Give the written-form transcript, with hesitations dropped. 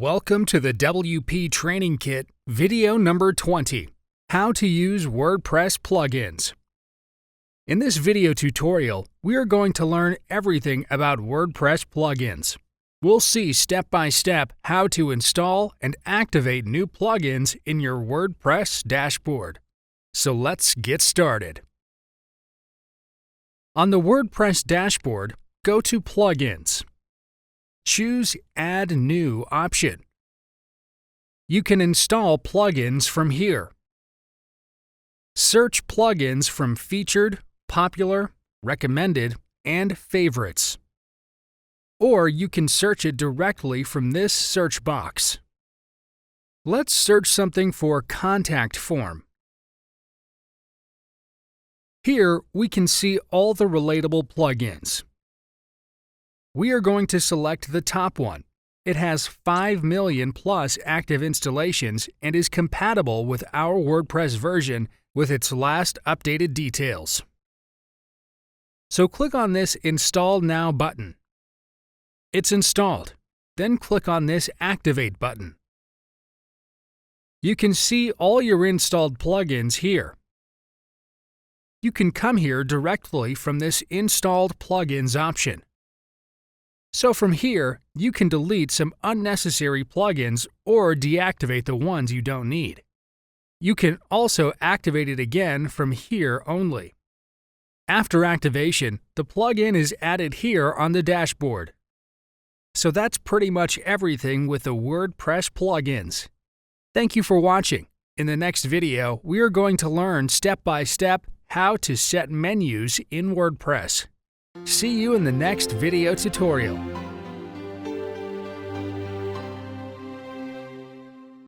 Welcome to the WP Training Kit, video number 20, How to Use WordPress Plugins. In this video tutorial, we are going to learn everything about WordPress plugins. We'll see step by step how to install and activate new plugins in your WordPress dashboard. So let's get started. On the WordPress dashboard, go to Plugins. Choose Add New option. You can install plugins from here. Search plugins from Featured, Popular, Recommended, and Favorites. Or you can search it directly from this search box. Let's search something for Contact Form. Here we can see all the relatable plugins. We are going to select the top one. It has 5 million plus active installations and is compatible with our WordPress version with its last updated details. So click on this Install Now button. It's installed. Then click on this Activate button. You can see all your installed plugins here. You can come here directly from this Installed Plugins option. So from here, you can delete some unnecessary plugins or deactivate the ones you don't need. You can also activate it again from here only. After activation, the plugin is added here on the dashboard. So that's pretty much everything with the WordPress plugins. Thank you for watching. In the next video, we are going to learn step by step how to set menus in WordPress. See you in the next video tutorial.